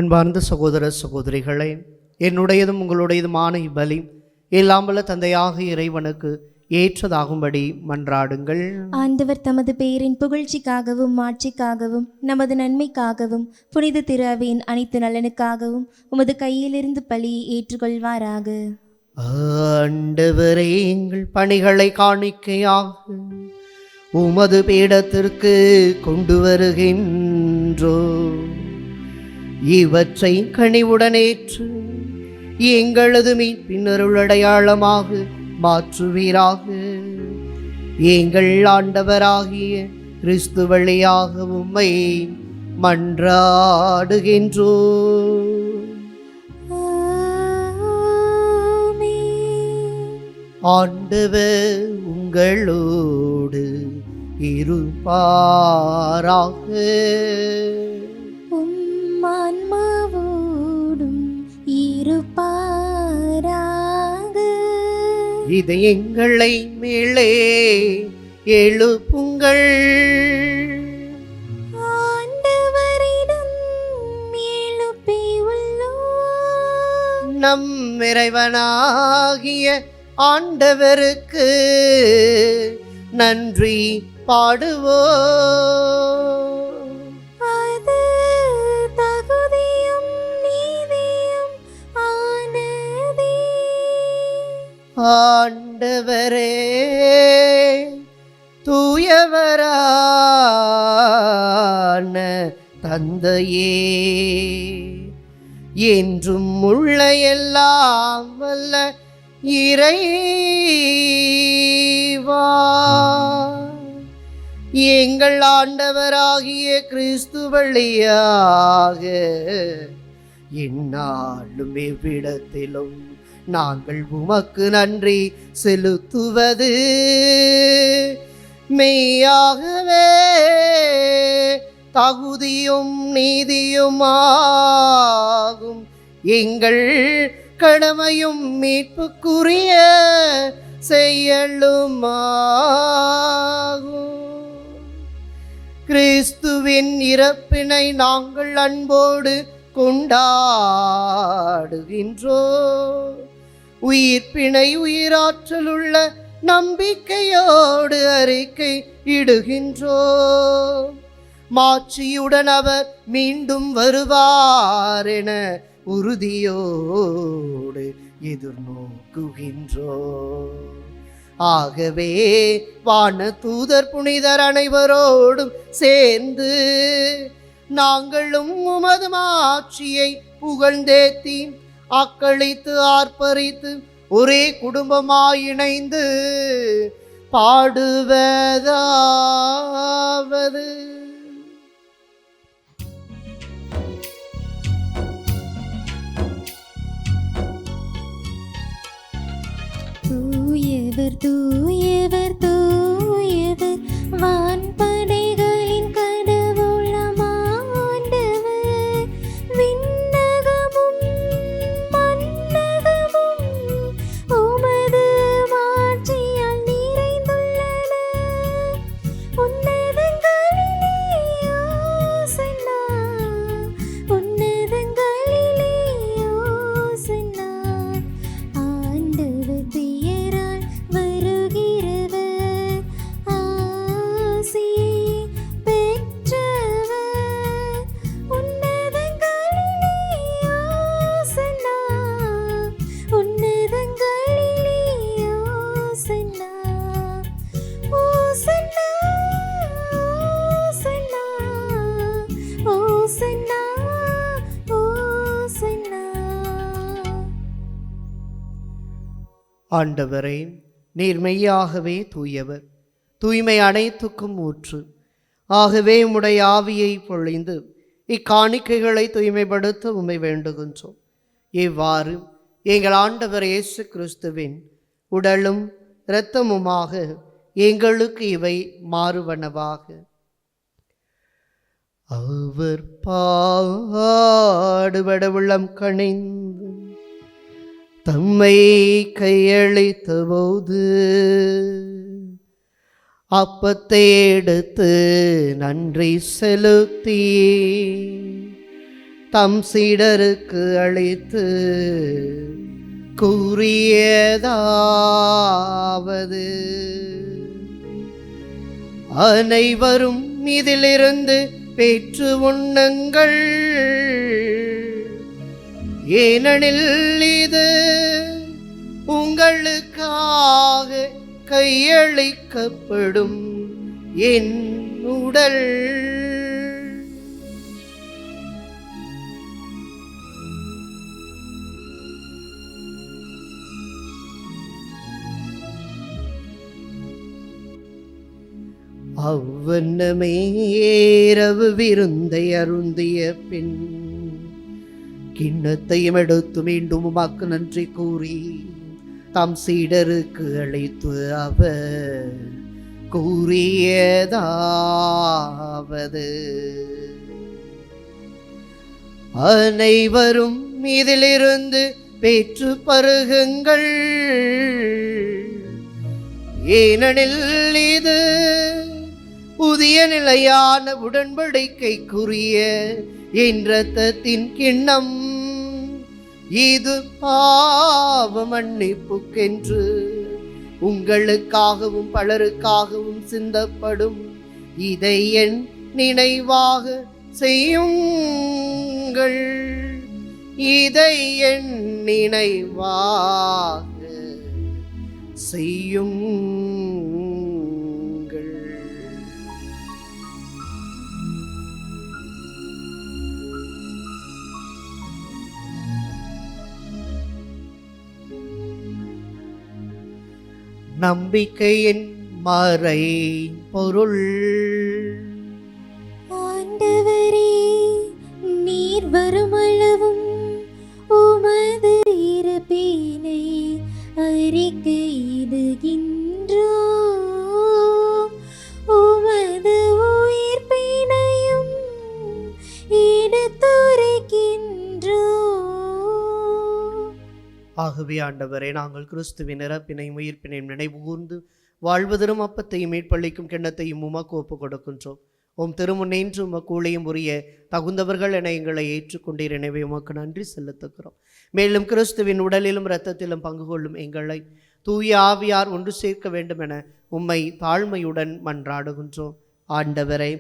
அன்பார்ந்த சகோதர சகோதரிகளே, என்னுடையதும் உங்களுடையதுமான இப்பலி எல்லாம் வல்ல தந்தையாக இறைவனுக்கு ஏற்றதாகும்படி மன்றாடுங்கள்.
ஆண்டவர் தமது பெயரின் புகழ்ச்சிக்காகவும் மாட்சிக்காகவும் நமது நன்மைக்காகவும் புனித திரு அவையின் அனைத்து நலனுக்காகவும் உமது கையிலிருந்து பலியை ஏற்றுக்கொள்வாராக.
ஆண்டவரே, எங்கள் பணிகளை காணிக்கையாக உமது பீடத்திற்கு கொண்டு வருகின்றோ. இவற்றை கனிவுடனேற்று எங்களது மீட்பின் அருளடையாளமாக மாற்றுவீராக. எங்கள் ஆண்டவராகிய கிறிஸ்து வழியாக உம்மை மன்றாடுகின்றோ. ஆண்டவர் உங்களோடு இருப்பாராக.
ஆன்மாவோடும் இருப்பாராக.
இதை எங்களை மேலே எழுப்புங்கள்.
ஆண்டவரிடம் எழுப்பியுள்ளோம்.
நம் இறைவனாகிய ஆண்டவருக்கு நன்றி பாடுவோம்.
அது தகுதியும் நீதியும் ஆனதே.
ஆண்டவரே, தூயவரான தந்தையே, என்றும் உள்ள எல்லாம் வல்ல இறைவா, எங்கள் ஆண்டவராகிய கிறிஸ்து வழியாக எந்நாளும் எவ்விடத்திலும் நாங்கள் உமக்கு நன்றி செலுத்துவது மெய்யாகவே தகுதியும் நீதியுமாகும். எங்கள் கடமையும் மீட்புக்குரிய செயலுமாகும். கிறிஸ்துவின் இறப்பினை நாங்கள் அன்போடு கொண்டாடுகின்றோம். உயிர்ப்பினை உயிராற்றலுள்ள நம்பிக்கையோடு அறிக்கை இடுகின்றோம். மாட்சியுடன் அவர் மீண்டும் வருவார் என உறுதியோடு எதிர்நோக்குகின்றோம். ஆகவே வான தூதர் புனிதர் அனைவரோடும் சேர்ந்து நாங்களும் உமது மாட்சியை புகழ்ந்தேத்தி அக்களித்து ஆர்ப்பரித்து ஒரே குடும்பமாய் இணைந்து பாடுவதாவது.
தூயவர் தூயவர் தூயவர் வான்படைகளின் கடவுளம் ஆண்டவர். விண்ணகமும் மண்ணகமும் உமது மாட்சியால் நிறைந்துள்ளன. உன்னதங்களிலே ஓசன்னா, உன்னதங்களிலே ஓசன்னா. ஆண்டவர் பெயரால் வருகிறவர் ஆசி பெற்றவர். உன்னதங்களிலே ஓசன்னா, உன்னதங்களிலே ஓசன்னா. ஓசன்னா, ஓசன்னா, ஓசன்னா, ஓசன்னா.
ஆண்டவரே, நீர் மெய்யாகவே தூயவர், தூய்மை அனைத்துக்கும் ஊற்று. ஆகவே உம்முடைய ஆவியை பொழிந்து இக்காணிக்கைகளை தூய்மைப்படுத்த உம்மை வேண்டுகின்றோம். இவ்வாறு எங்கள் ஆண்டவர் இயேசு கிறிஸ்துவின் உடலும் இரத்தமுமாக எங்களுக்கு இவை மாறுவனவாக. அவர் பாடுபட உள்ளம் கனிந்து தம்மை கையளித்த போது அப்பத்தை எடுத்து நன்றி செலுத்தி தம் சீடருக்கு அளித்து கூறியதாவது: அனைவரும் இதிலிருந்து பெற்று உண்ணுங்கள், ஏனெனில் இது உங்களுக்காக கையளிக்கப்படும் என் உடல். அவ்வண்ணமே இரவு விருந்தை அருந்திய பின் கிண்ணத்தையும் எடுத்து மீண்டும் உமக்கு நன்றி கூறி தம் சீடருக்கு அளித்து அவர் கூறியதாவது: அனைவரும் இதிலிருந்து பெற்று பருகுங்கள், ஏனெனில் இது புதிய நிலையான உடன்படிக்கைக்குரிய என் இரத்தத்தின் கிண்ணம். இது பாவ மன்னிப்புக்கென்று உங்களுக்காகவும் பலருக்காகவும் சிந்தப்படும். இதை என் நினைவாக செய்யுங்கள். இதை என் நினைவாக செய்யுங்கள். நம்பிக்கையின் மறை பொருள்.
ஆண்டவரே, நீர் வருமளவும் உமது இறப்பினை அறிக்கையிடுகின்றோம், உமது உயிர்ப்பினையும் எடுத்துரைக்கின்றோம்.
ஆகவே ஆண்டவரே, நாங்கள் கிறிஸ்துவின் இறப்பினையும் உயிர்ப்பினையும் நினைவு கூர்ந்து வாழ்வதரும் அப்பத்தையும் மீட்பளிக்கும் கிண்ணத்தையும் உமக்கு ஒப்புக் கொடுக்கின்றோம். உம் திருமுன்னின்று உமக்கு ஊழியம் புரிய தகுந்தவர்கள் என எங்களை ஏற்றுக்கொண்டீர். எனவே உமக்கு நன்றி செலுத்துகிறோம். மேலும் கிறிஸ்துவின் உடலிலும் இரத்தத்திலும் பங்கு கொள்ளும் எங்களை தூய ஆவியார் ஒன்று சேர்க்க வேண்டும் என உம்மை தாழ்மையுடன் மன்றாடுகின்றோம். ஆண்டவரை,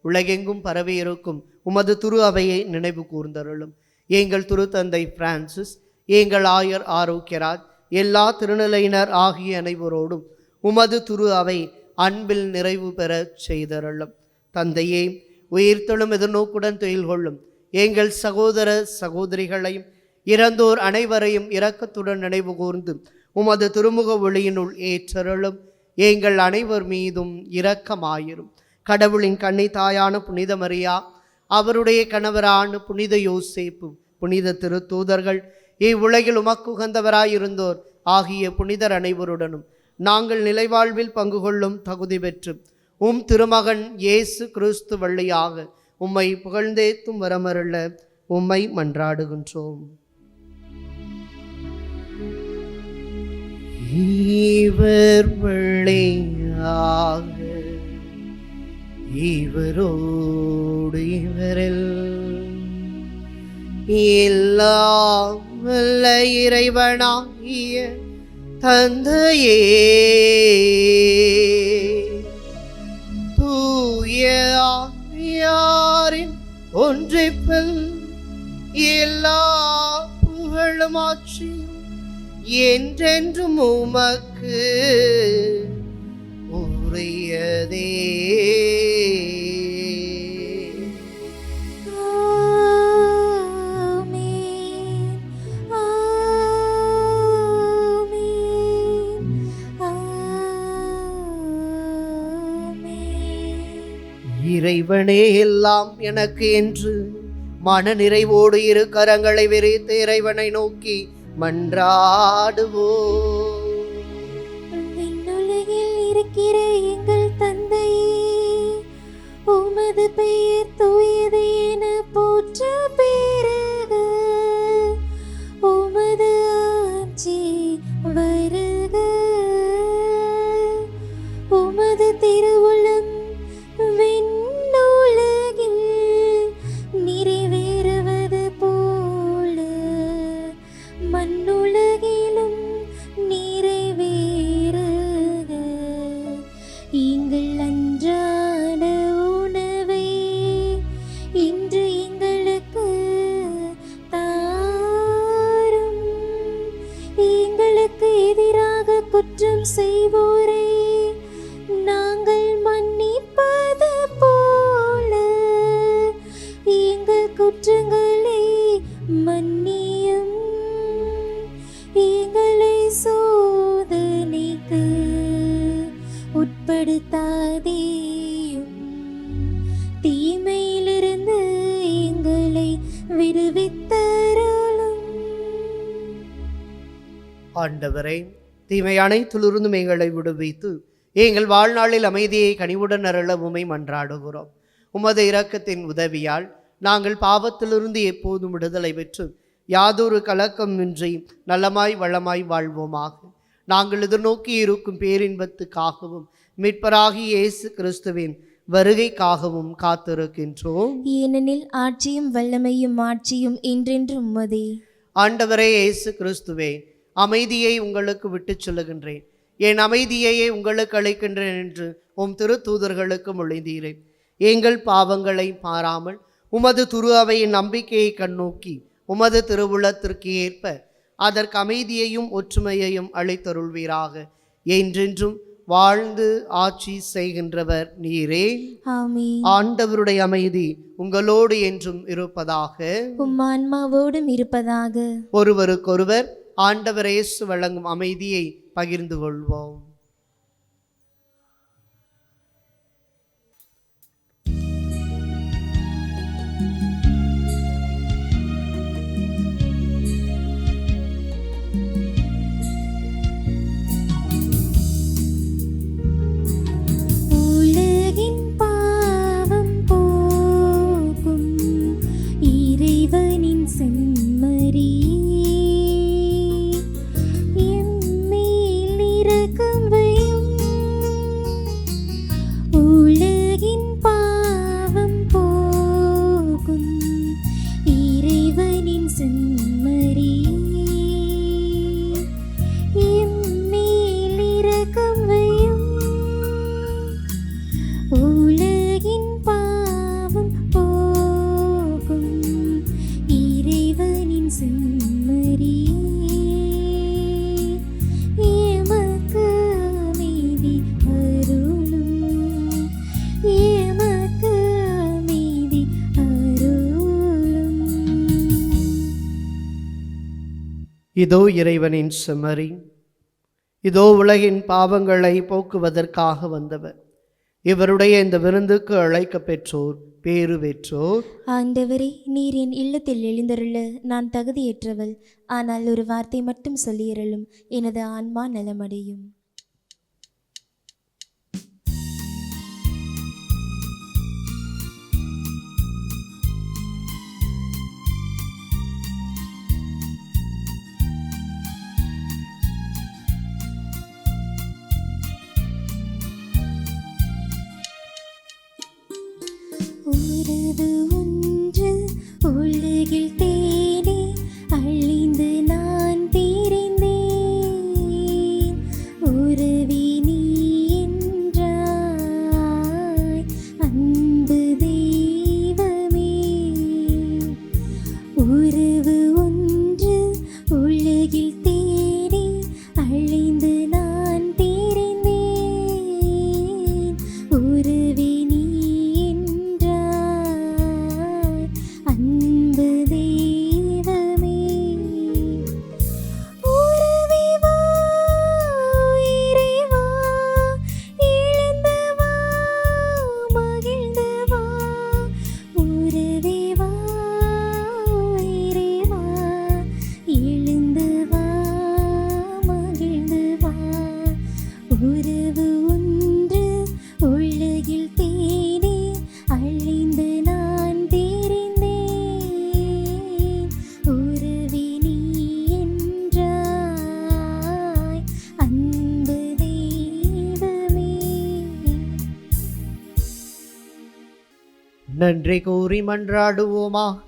உலகெங்கும் பரவி இருக்கும் உமது துரு அவையை நினைவு கூர்ந்தருளும். எங்கள் திருத்தந்தை பிரான்சிஸ், எங்கள் ஆயர் ஆரோக்கியராஜ், எல்லா திருநிலையினர் ஆகிய அனைவரோடும் உமது துரு அவை அன்பில் நிறைவு பெற செய்தருளும். தந்தையே, உயிர்த்தெழும் எதிர்நோக்குடன் துயில் கொள்ளும் எங்கள் சகோதர சகோதரிகளையும் இறந்தோர் அனைவரையும் இரக்கத்துடன் நினைவு கூர்ந்து உமது திருமுக ஒளியினுள் ஏற்றருளும். எங்கள் அனைவர் மீதும் இரக்கமாயிரும். கடவுளின் கன்னி தாயான புனித மரியா, அவருடைய கணவரான புனித யோசேப்பு, புனித திருத்தூதர்கள், இவ்வுலகில் உமக்கு உகந்தவராயிருந்தோர் ஆகிய புனிதர் அனைவருடனும் நாங்கள் நிலைவாழ்வில் பங்கு கொள்ளும் தகுதி பெற்று உம் திருமகன் இயேசு கிறிஸ்து வழியாக உம்மை புகழ்ந்தேத்தும் வரமருள உம்மை மன்றாடுகின்றோம். இவர் வழியாக இவரோடு இவரில் எல்லாம் வல்ல இறைவனாகிய தந்தையே, தூய ஆவியாரின் ஒன்றிப்பில் எல்லா புகழும் ஆட்சியும் என்றென்றும் உமக்கு உரியதே. இறைவனே, எல்லாம் எனக்கு என்று மன நிறைவோடு இரு கரங்களை விரித்து இறைவனை நோக்கி மன்றாடுவோம்.
விண்ணுலகில் இருக்கிற எங்கள் தந்தையே, உமது பெயர் தூயது என போற்ற பெறுக. உமது ஆட்சி வருக. உமது திருவுளம் விண்ணுலகில் நிறைவேறுவது செய்வோரை நாங்கள் மன்னிப்பது போல எங்கள் குற்றங்களை மன்னியும், எங்களை சோதனைக்கு உட்படுத்தாதேயும், தீமையிலிருந்து எங்களை விடுவித்தருளும்.
ஆண்டவரே, தீமை அனைத்திலிருந்தும் எங்களை விடுவித்து எங்கள் வாழ்நாளில் அமைதியை கனிவுடன் அருள உம்மை மன்றாடுகிறோம். உமது இரக்கத்தின் உதவியால் நாங்கள் பாவத்திலிருந்து எப்போதும் விடுதலை பெற்று யாதொரு கலக்கமின்றி நலமாய் வளமாய் வாழ்வோமாக. நாங்கள் எதிர்நோக்கி இருக்கும் பேரின்பத்துக்காகவும் மீட்பராகிய இயேசு கிறிஸ்துவின் வருகைக்காகவும் காத்திருக்கின்றோம்.
ஏனெனில் ஆட்சியும் வல்லமையும் மாட்சியும் என்றென்றும் உம்மதே.
ஆண்டவரே இயேசு கிறிஸ்துவே, அமைதியை உங்களுக்கு விட்டுச் சொல்லுகின்றேன், என் அமைதியையே உங்களுக்கு அளிக்கின்றேன் என்று உம் திருத்தூதர்களுக்கு மொழிந்தீரேன். எங்கள் பாவங்களை பாராமல் உமது துரு அவையின் நம்பிக்கையை கண்ணோக்கி உமது திருவுளத்திற்கு ஏற்ப அதற்கு அமைதியையும் ஒற்றுமையையும் அளித்தருள்வீராக. என்றென்றும் வாழ்ந்து ஆட்சி செய்கின்றவர் நீரே.
ஆமென்.
ஆண்டவருடைய அமைதி உங்களோடு என்றும் இருப்பதாக.
உம் ஆன்மாவோடும் இருப்பதாக.
ஒருவருக்கொருவர் ஆண்டவர் இயேசு வழங்கும் அமைதியை பகிர்ந்து கொள்வோம்.
உலகின் பாவம் போக்கும் இறைவனின் செம்மறி, எம்மேல் இரக்கம் வையும். உலகின் பாவம் போக்கும் இறைவனின் செம்மறி, எம்மேல் இரக்கம் வையும். உலகின் பாவம் போக்கும் இறைவனின் செம்மறி, எமக்கு அமைதி அருளும், எமக்கு அமைதி அருளும்.
இதோ இறைவனின் செம்மறி, இதோ உலகின் பாவங்களை போக்குவதற்காக வந்தவர். இவருடைய இந்த விருந்துக்கு அழைக்க பெற்றோர் பேறு பெற்றோர்.
ஆண்டவரே, நீர் என் இல்லத்தில் எழுந்தருள நான் தகுதியற்றவள். ஆனால் ஒரு வார்த்தை மட்டும் சொல்லியருளும், எனது ஆன்மா நலமடையும். உறவு ஒன்று உலகில் தேடி அழிந்து நான் பிரிந்தேன். உறவி நீ என்றாய் அன்பு தெய்வமே. உறவு ஒன்று உலகில் தேடி அழிந்து நான் பிரிந்தேன். உறவி நீ அன்பு தெய்வமே. உறவே வா, உயிரே வா, எழுந்து வா, மகிழ்ந்து வா. உறவே வா, உயிரே வா, எழுந்து வா, மகிழ்ந்து வா. உறவு ஒன்று உலகில் தேடி அழிந்து நான் பிரிந்தேன். உறவி நீ என்றாய் அன்பு தெய்வமே.
நன்றி கூறி மன்றாடுவோமாக.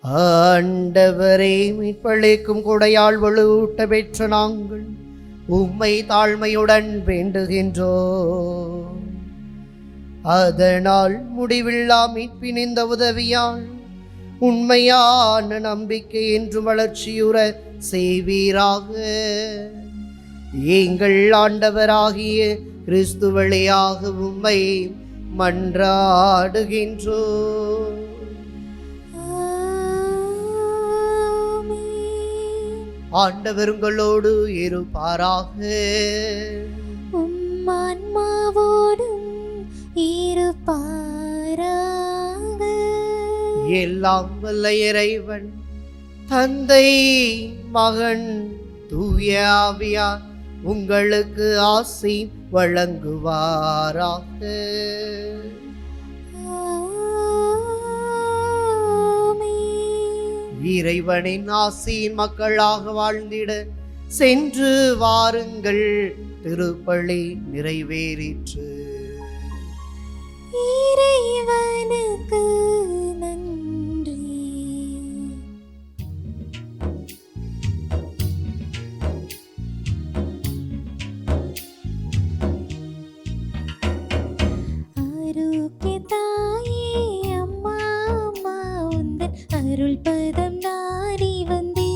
ஆண்டவரே, மீட்பளிக்கும் கொடையால் வலுவூட்ட பெற்ற நாங்கள் உம்மை தாழ்மையுடன் வேண்டுகின்றோம். அதனால் முடிவில்லா மீட்பின் இந்த உதவியால் உண்மையான நம்பிக்கை என்று வளர்ச்சியுற செய்வீராக. எங்கள் ஆண்டவராகிய கிறிஸ்து வழியாக உம்மை மன்றாடுகின்றோம். ஆண்டவர் உங்களோடு இருப்பாராக.
உம் ஆன்மாவோடும் இருப்பாராக.
எல்லாம் வல்ல இறைவன் தந்தை மகன் தூய ஆவியார் உங்களுக்கு ஆசி வழங்குவாராக. இறைவனின் ஆசியின் மக்களாக வாழ்ந்திட சென்று வாருங்கள். திருப்பலி நிறைவேறிற்று.
இறைவனுக்கு நன்றி. ஆரோக்கிய தாயே அம்மா அம்மா உந்தன் அருள் பதம் நாடி வந்தே.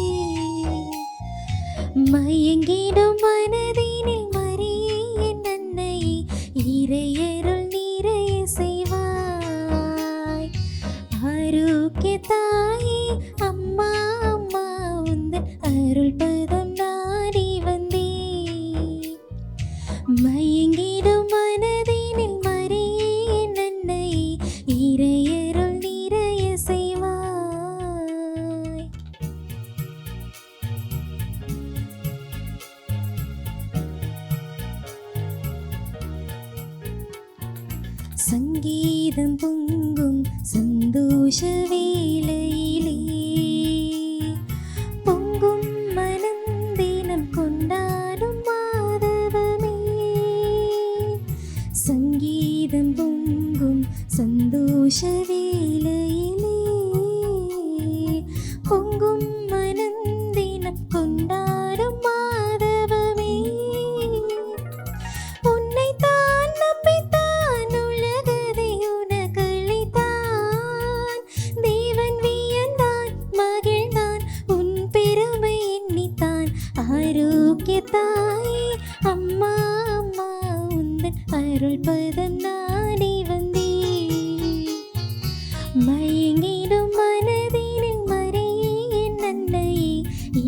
மயங்கிடும் மனதினில் மரியே என் அன்னையே, இறையருள் நிறைய செய்வாய். ஆரோக்கிய தாயே அம்மா அம்மா உந்தன் அருள் பதம் நாடி வந்தே. மயங்கிடும் மனதினில் மரியே என் அன்னையே, இறையருள் நிறைய செய்வாய். சங்கீதம் பொங்கும் சந்தோஷ வேளையிலே, பொங்கும் மனம் தினம் கொண்டாடும் மாதவமே. சங்கீதம் பொங்கும் சந்தோஷ வேளையிலே, பொங்கும் மனம் தினம் கொண்டாடும் மாதவமே. உன்னை தான் நம்பித்தான் உலகதை உனக்களித்தான். தேவன் வியந்தான் மகிழ்ந்தான் உன் பெருமை எண்ணித்தான். ஆரோக்கிய தாயே அம்மா அம்மா உந்தன் அருள் பதம் நாடி வந்தே. மயங்கிடும் மனதினில் மரியே என் அன்னையே,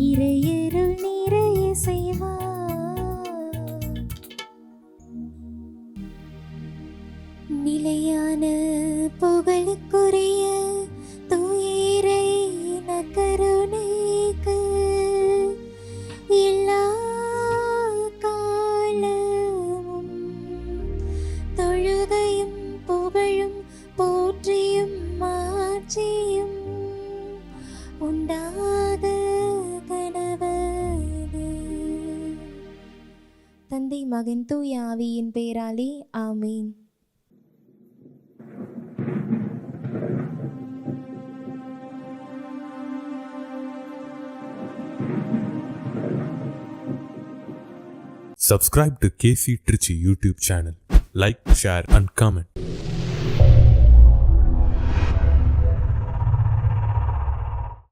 இறையருள் நிறைய செய்வாய். நிலையான புகழுக்குரிய தூயரை நற்கருணைக்கு எல்லா காலமும் தொழுகையும் புகழும் போற்றியும் மாட்சியும் உண்டாக கடவது. தந்தை மகன் தூய ஆவியின் பெயராலே ஆமீன்.
Subscribe to KC Trichy YouTube channel. Like, share and comment.